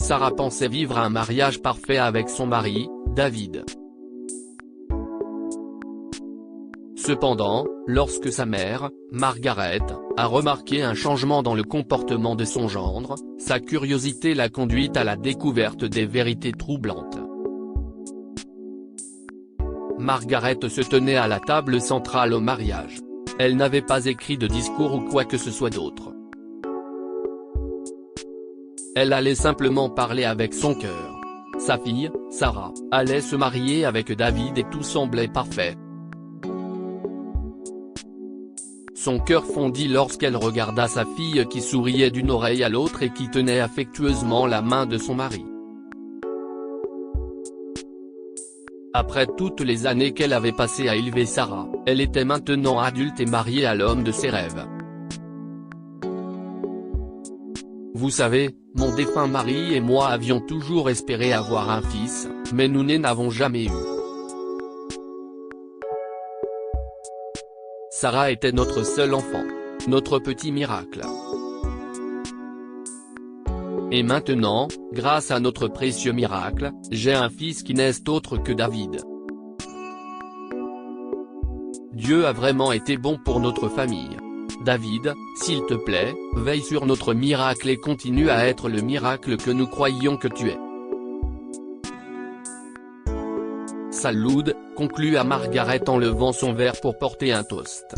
Sarah pensait vivre un mariage parfait avec son mari, David. Cependant, lorsque sa mère, Margaret, a remarqué un changement dans le comportement de son gendre, sa curiosité l'a conduite à la découverte des vérités troublantes. Margaret se tenait à la table centrale au mariage. Elle n'avait pas écrit de discours ou quoi que ce soit d'autre. Elle allait simplement parler avec son cœur. Sa fille, Sarah, allait se marier avec David et tout semblait parfait. Son cœur fondit lorsqu'elle regarda sa fille qui souriait d'une oreille à l'autre et qui tenait affectueusement la main de son mari. Après toutes les années qu'elle avait passées à élever Sarah, elle était maintenant adulte et mariée à l'homme de ses rêves. Vous savez, mon défunt mari et moi avions toujours espéré avoir un fils, mais nous n'en avons jamais eu. Sarah était notre seul enfant. Notre petit miracle. Et maintenant, grâce à notre précieux miracle, j'ai un fils qui n'est autre que David. Dieu a vraiment été bon pour notre famille. David, s'il te plaît, veille sur notre miracle et continue à être le miracle que nous croyions que tu es. Salud, conclut à Margaret en levant son verre pour porter un toast.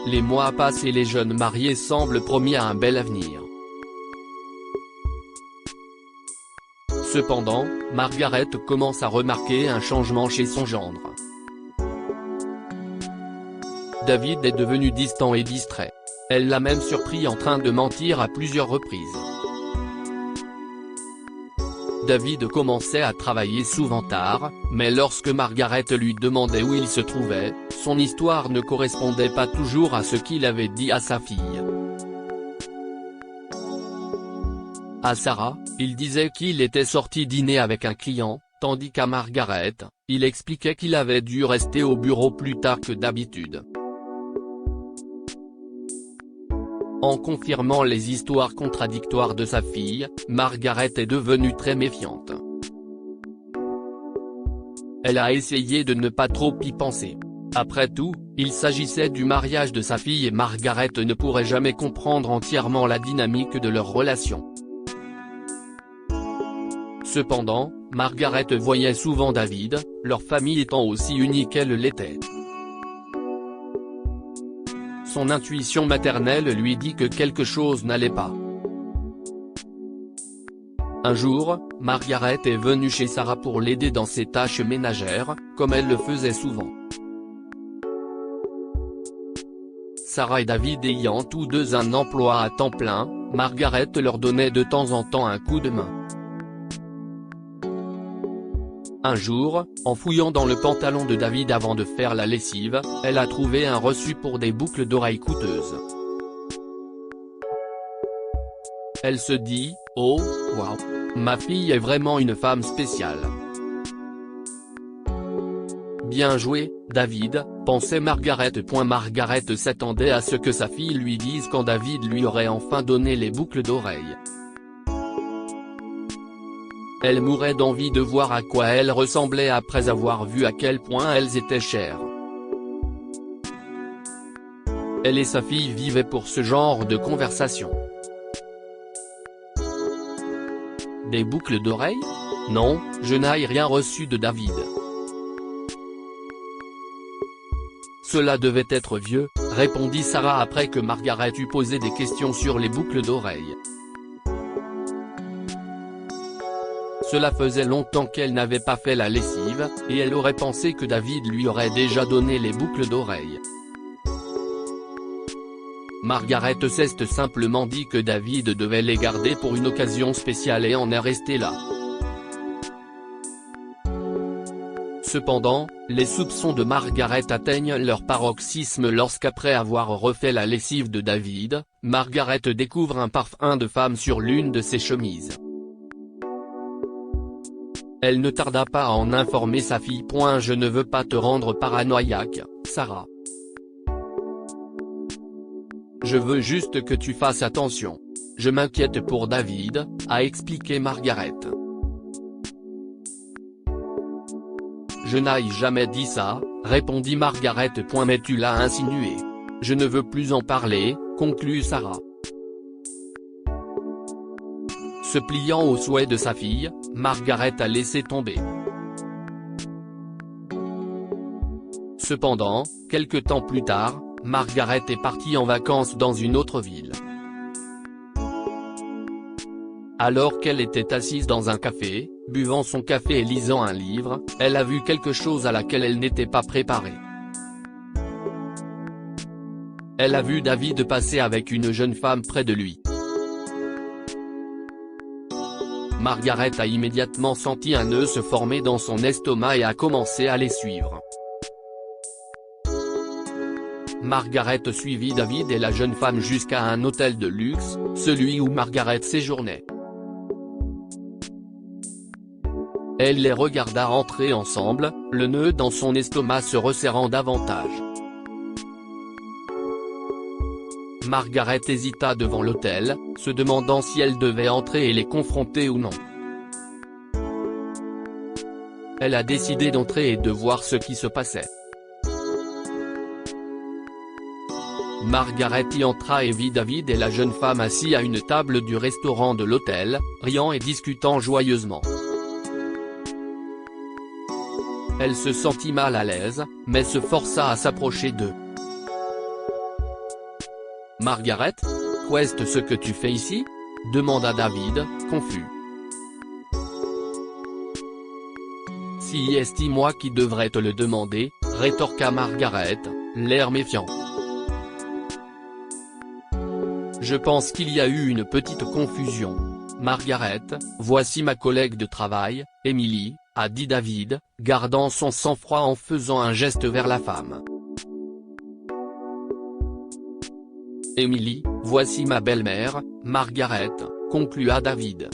Les mois passent et les jeunes mariés semblent promis à un bel avenir. Cependant, Margaret commence à remarquer un changement chez son gendre. David est devenu distant et distrait. Elle l'a même surpris en train de mentir à plusieurs reprises. David commençait à travailler souvent tard, mais lorsque Margaret lui demandait où il se trouvait, son histoire ne correspondait pas toujours à ce qu'il avait dit à sa fille. À Sarah, il disait qu'il était sorti dîner avec un client, tandis qu'à Margaret, il expliquait qu'il avait dû rester au bureau plus tard que d'habitude. En confirmant les histoires contradictoires de sa fille, Margaret est devenue très méfiante. Elle a essayé de ne pas trop y penser. Après tout, il s'agissait du mariage de sa fille et Margaret ne pourrait jamais comprendre entièrement la dynamique de leur relation. Cependant, Margaret voyait souvent David, leur famille étant aussi unie qu'elle l'était. Son intuition maternelle lui dit que quelque chose n'allait pas. Un jour, Margaret est venue chez Sarah pour l'aider dans ses tâches ménagères, comme elle le faisait souvent. Sarah et David ayant tous deux un emploi à temps plein, Margaret leur donnait de temps en temps un coup de main. Un jour, en fouillant dans le pantalon de David avant de faire la lessive, elle a trouvé un reçu pour des boucles d'oreilles coûteuses. Elle se dit, oh, waouh, ma fille est vraiment une femme spéciale. Bien joué, David, pensait Margaret. Margaret s'attendait à ce que sa fille lui dise quand David lui aurait enfin donné les boucles d'oreilles. Elle mourait d'envie de voir à quoi elles ressemblaient après avoir vu à quel point elles étaient chères. Elle et sa fille vivaient pour ce genre de conversation. Des boucles d'oreilles? Non, je n'ai rien reçu de David. Cela devait être vieux, répondit Sarah après que Margaret eut posé des questions sur les boucles d'oreilles. Cela faisait longtemps qu'elle n'avait pas fait la lessive, et elle aurait pensé que David lui aurait déjà donné les boucles d'oreilles. Margaret s'est simplement dit que David devait les garder pour une occasion spéciale et en est resté là. Cependant, les soupçons de Margaret atteignent leur paroxysme lorsqu'après avoir refait la lessive de David, Margaret découvre un parfum de femme sur l'une de ses chemises. Elle ne tarda pas à en informer sa fille. Je ne veux pas te rendre paranoïaque, Sarah. Je veux juste que tu fasses attention. Je m'inquiète pour David, a expliqué Margaret. Je n'ai jamais dit ça, répondit Margaret. Mais tu l'as insinué. Je ne veux plus en parler, conclut Sarah. Se pliant aux souhaits de sa fille, Margaret a laissé tomber. Cependant, quelque temps plus tard, Margaret est partie en vacances dans une autre ville. Alors qu'elle était assise dans un café, buvant son café et lisant un livre, elle a vu quelque chose à laquelle elle n'était pas préparée. Elle a vu David passer avec une jeune femme près de lui. Margaret a immédiatement senti un nœud se former dans son estomac et a commencé à les suivre. Margaret suivit David et la jeune femme jusqu'à un hôtel de luxe, celui où Margaret séjournait. Elle les regarda entrer ensemble, le nœud dans son estomac se resserrant davantage. Margaret hésita devant l'hôtel, se demandant si elle devait entrer et les confronter ou non. Elle a décidé d'entrer et de voir ce qui se passait. Margaret y entra et vit David et la jeune femme assis à une table du restaurant de l'hôtel, riant et discutant joyeusement. Elle se sentit mal à l'aise, mais se força à s'approcher d'eux. « Margaret, qu'est-ce ce que tu fais ici ?» demanda David, confus. « Si est-ce moi qui devrais te le demander ?» rétorqua Margaret, l'air méfiant. « Je pense qu'il y a eu une petite confusion. Margaret, voici ma collègue de travail, Emily, a dit David, gardant son sang-froid en faisant un geste vers la femme. Emily, voici ma belle-mère, Margaret, conclua David.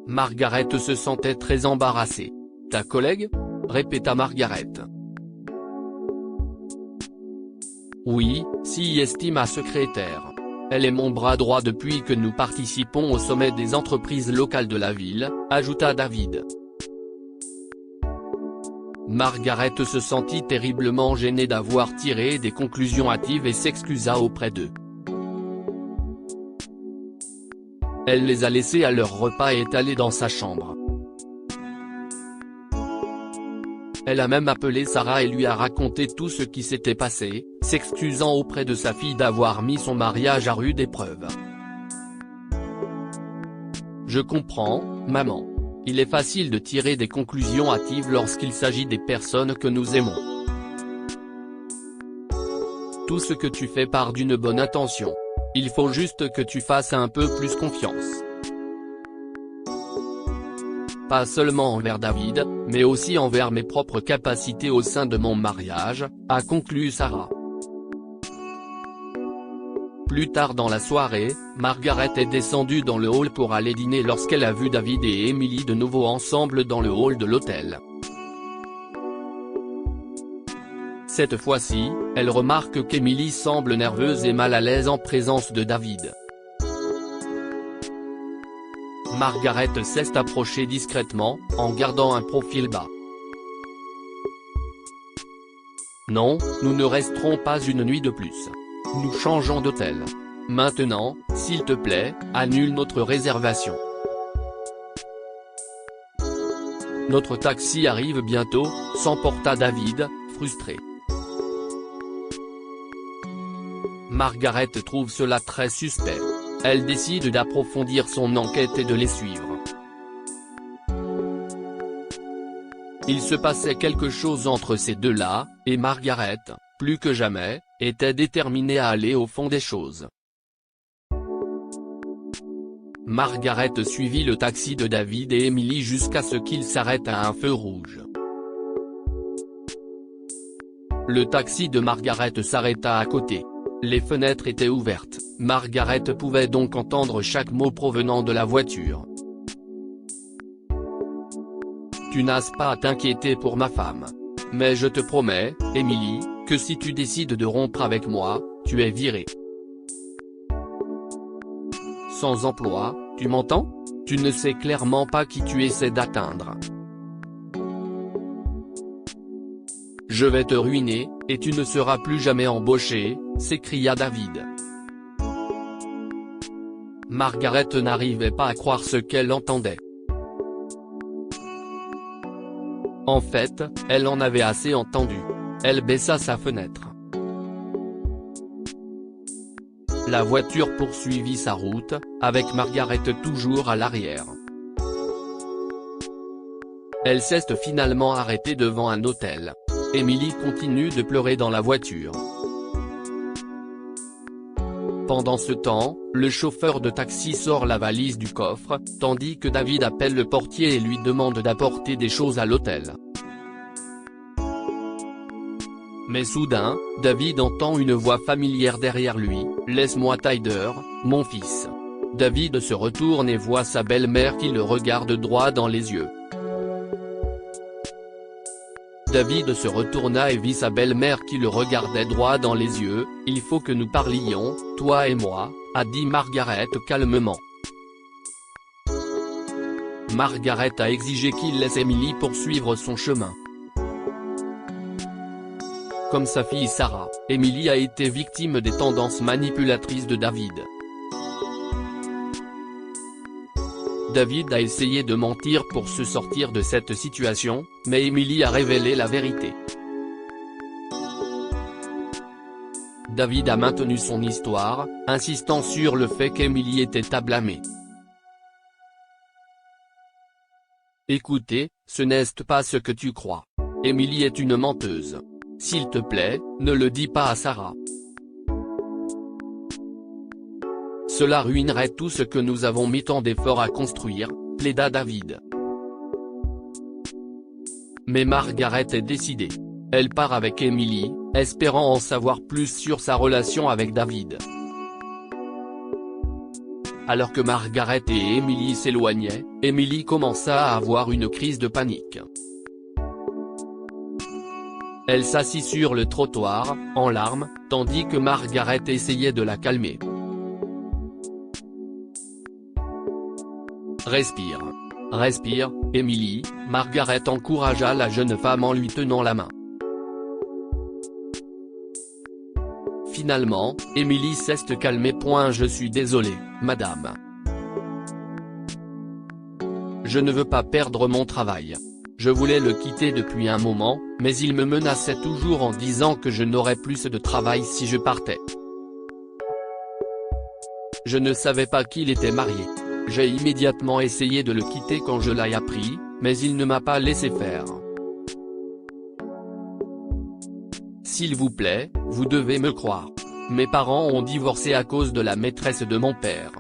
Margaret se sentait très embarrassée. « Ta collègue ?» répéta Margaret. « Oui, si estime ma secrétaire. Elle est mon bras droit depuis que nous participons au sommet des entreprises locales de la ville », ajouta David. Margaret se sentit terriblement gênée d'avoir tiré des conclusions hâtives et s'excusa auprès d'eux. Elle les a laissés à leur repas et est allée dans sa chambre. Elle a même appelé Sarah et lui a raconté tout ce qui s'était passé, s'excusant auprès de sa fille d'avoir mis son mariage à rude épreuve. « Je comprends, maman. Il est facile de tirer des conclusions hâtives lorsqu'il s'agit des personnes que nous aimons. Tout ce que tu fais part d'une bonne intention. Il faut juste que tu fasses un peu plus confiance. Pas seulement envers David, mais aussi envers mes propres capacités au sein de mon mariage », a conclu Sarah. Plus tard dans la soirée, Margaret est descendue dans le hall pour aller dîner lorsqu'elle a vu David et Emily de nouveau ensemble dans le hall de l'hôtel. Cette fois-ci, elle remarque qu'Emily semble nerveuse et mal à l'aise en présence de David. Margaret s'est approchée discrètement, en gardant un profil bas. « Non, nous ne resterons pas une nuit de plus. Nous changeons d'hôtel. Maintenant, s'il te plaît, annule notre réservation. Notre taxi arrive bientôt », s'emporta David, frustré. Margaret trouve cela très suspect. Elle décide d'approfondir son enquête et de les suivre. Il se passait quelque chose entre ces deux-là, et Margaret, plus que jamais, était déterminée à aller au fond des choses. Margaret suivit le taxi de David et Emily jusqu'à ce qu'il s'arrête à un feu rouge. Le taxi de Margaret s'arrêta à côté. Les fenêtres étaient ouvertes, Margaret pouvait donc entendre chaque mot provenant de la voiture. « Tu n'as pas à t'inquiéter pour ma femme. Mais je te promets, Emily, que si tu décides de rompre avec moi, tu es virée. » sans emploi, tu m'entends? Tu ne sais clairement pas qui tu essaies d'atteindre. Je vais te ruiner, et tu ne seras plus jamais embauché, s'écria David. Margaret n'arrivait pas à croire ce qu'elle entendait. En fait, elle en avait assez entendu. Elle baissa sa fenêtre. La voiture poursuivit sa route, avec Margaret toujours à l'arrière. Elle s'est finalement arrêtée devant un hôtel. Emily continue de pleurer dans la voiture. Pendant ce temps, le chauffeur de taxi sort la valise du coffre, tandis que David appelle le portier et lui demande d'apporter des choses à l'hôtel. Mais soudain, David entend une voix familière derrière lui, « Laisse-moi Tyler, mon fils ». David se retourne et voit sa belle-mère qui le regarde droit dans les yeux. David se retourna et vit sa belle-mère qui le regardait droit dans les yeux. « Il faut que nous parlions, toi et moi », a dit Margaret calmement. Margaret a exigé qu'il laisse Emily poursuivre son chemin. Comme sa fille Sarah, Emily a été victime des tendances manipulatrices de David. David a essayé de mentir pour se sortir de cette situation, mais Emily a révélé la vérité. David a maintenu son histoire, insistant sur le fait qu'Emily était à blâmer. Écoutez, ce n'est pas ce que tu crois. Emily est une menteuse. S'il te plaît, ne le dis pas à Sarah. Cela ruinerait tout ce que nous avons mis tant d'efforts à construire, plaida David. Mais Margaret est décidée. Elle part avec Emily, espérant en savoir plus sur sa relation avec David. Alors que Margaret et Emily s'éloignaient, Emily commença à avoir une crise de panique. Elle s'assit sur le trottoir, en larmes, tandis que Margaret essayait de la calmer. Respire. Respire, Emily, Margaret encouragea la jeune femme en lui tenant la main. Finalement, Emily s'est calmée. Je suis désolée, madame. Je ne veux pas perdre mon travail. Je voulais le quitter depuis un moment, mais il me menaçait toujours en disant que je n'aurais plus de travail si je partais. Je ne savais pas qu'il était marié. J'ai immédiatement essayé de le quitter quand je l'ai appris, mais il ne m'a pas laissé faire. S'il vous plaît, vous devez me croire. Mes parents ont divorcé à cause de la maîtresse de mon père.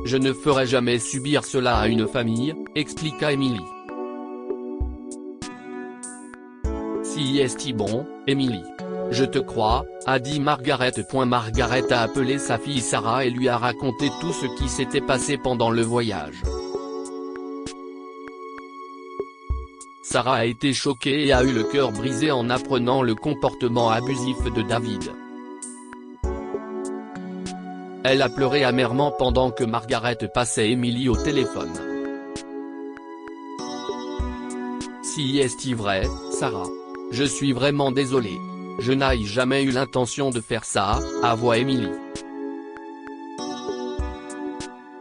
Je ne ferai jamais subir cela à une famille, expliqua Emily. Si est bon, Emily. Je te crois, a dit Margaret. Margaret a appelé sa fille Sarah et lui a raconté tout ce qui s'était passé pendant le voyage. Sarah a été choquée et a eu le cœur brisé en apprenant le comportement abusif de David. Elle a pleuré amèrement pendant que Margaret passait Emily au téléphone. Si est vrai, Sarah. Je suis vraiment désolée. Je n'ai jamais eu l'intention de faire ça, avoua Emily.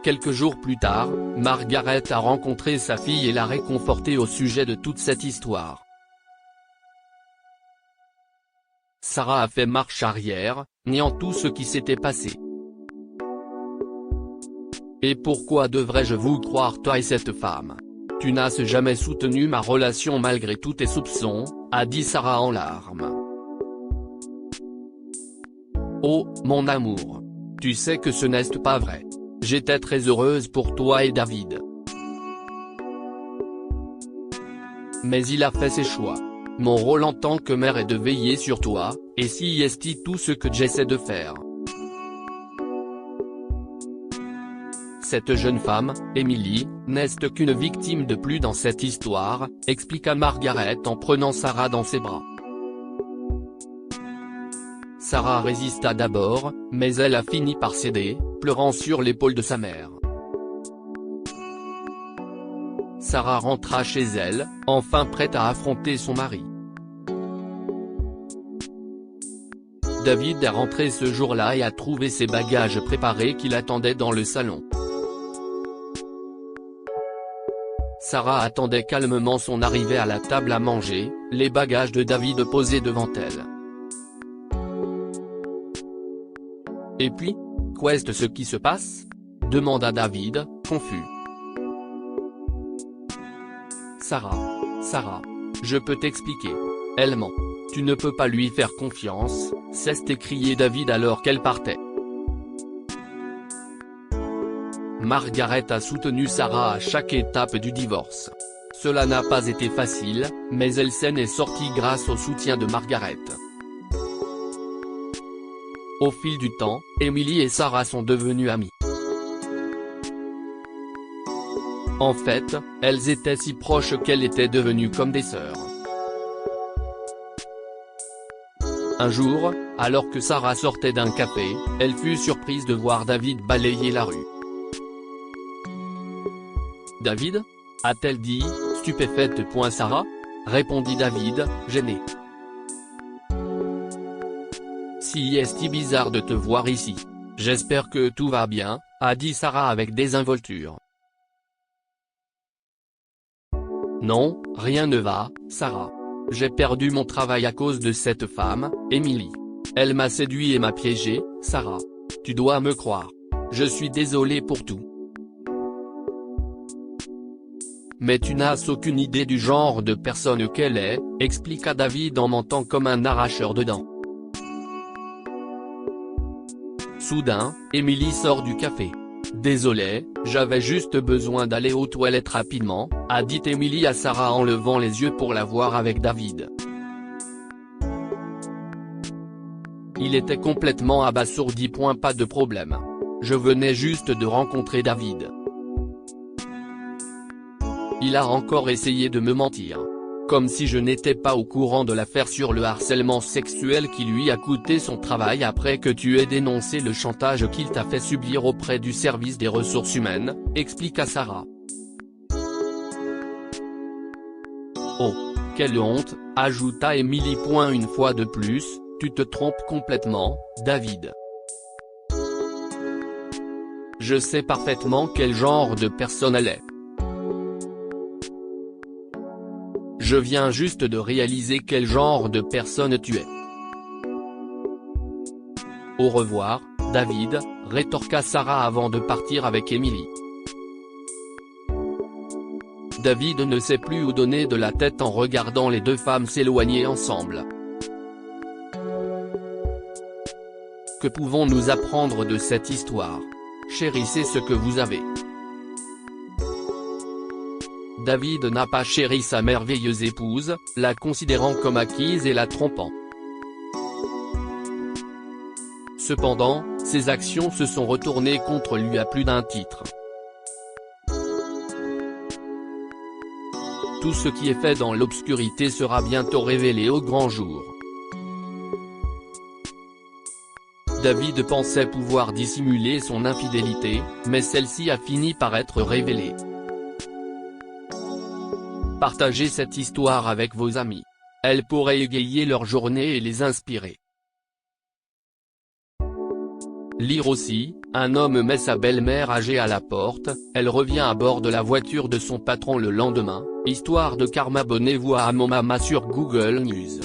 Quelques jours plus tard, Margaret a rencontré sa fille et l'a réconfortée au sujet de toute cette histoire. Sarah a fait marche arrière, niant tout ce qui s'était passé. Et pourquoi devrais-je vous croire, toi et cette femme? Tu n'as jamais soutenu ma relation malgré tous tes soupçons, a dit Sarah en larmes. Oh, mon amour. Tu sais que ce n'est pas vrai. J'étais très heureuse pour toi et David. Mais il a fait ses choix. Mon rôle en tant que mère est de veiller sur toi, et si est tout ce que j'essaie de faire. Cette jeune femme, Emily, n'est qu'une victime de plus dans cette histoire, expliqua Margaret en prenant Sarah dans ses bras. Sarah résista d'abord, mais elle a fini par céder, pleurant sur l'épaule de sa mère. Sarah rentra chez elle, enfin prête à affronter son mari. David est rentré ce jour-là et a trouvé ses bagages préparés qui l'attendaient dans le salon. Sarah attendait calmement son arrivée à la table à manger, les bagages de David posés devant elle. « Et puis, qu'est-ce ce qui se passe ?» demanda David, confus. « Sarah, je peux t'expliquer. Elle ment. Tu ne peux pas lui faire confiance », s'est écrié David alors qu'elle partait. Margaret a soutenu Sarah à chaque étape du divorce. Cela n'a pas été facile, mais elle s'en est sortie grâce au soutien de Margaret. Au fil du temps, Emily et Sarah sont devenues amies. En fait, elles étaient si proches qu'elles étaient devenues comme des sœurs. Un jour, alors que Sarah sortait d'un café, elle fut surprise de voir David balayer la rue. « David ?» a-t-elle dit, stupéfaite. Sarah répondit David, gêné. « Si est-ce bizarre de te voir ici. J'espère que tout va bien », a dit Sarah avec désinvolture. « Non, rien ne va, Sarah. J'ai perdu mon travail à cause de cette femme, Emily. Elle m'a séduit et m'a piégé, Sarah. Tu dois me croire. Je suis désolé pour tout. Mais tu n'as aucune idée du genre de personne qu'elle est, expliqua David en mentant comme un arracheur de dents. Soudain, Emily sort du café. « Désolé, j'avais juste besoin d'aller aux toilettes rapidement », a dit Emily à Sarah en levant les yeux pour la voir avec David. Il était complètement abasourdi. « Pas de problème. Je venais juste de rencontrer David. Il a encore essayé de me mentir. Comme si je n'étais pas au courant de l'affaire sur le harcèlement sexuel qui lui a coûté son travail après que tu aies dénoncé le chantage qu'il t'a fait subir auprès du service des ressources humaines, » expliqua Sarah. « Oh, quelle honte », ajouta Emily. « Une fois de plus, tu te trompes complètement, David. Je sais parfaitement quel genre de personne elle est. Je viens juste de réaliser quel genre de personne tu es. » « Au revoir, David, » rétorqua Sarah avant de partir avec Emily. David ne sait plus où donner de la tête en regardant les deux femmes s'éloigner ensemble. Que pouvons-nous apprendre de cette histoire? Chérissez ce que vous avez. David n'a pas chéri sa merveilleuse épouse, la considérant comme acquise et la trompant. Cependant, ses actions se sont retournées contre lui à plus d'un titre. Tout ce qui est fait dans l'obscurité sera bientôt révélé au grand jour. David pensait pouvoir dissimuler son infidélité, mais celle-ci a fini par être révélée. Partagez cette histoire avec vos amis. Elle pourrait égayer leur journée et les inspirer. Lire aussi, un homme met sa belle-mère âgée à la porte, elle revient à bord de la voiture de son patron le lendemain, histoire de karma. Abonnez-vous à Amomama sur Google News.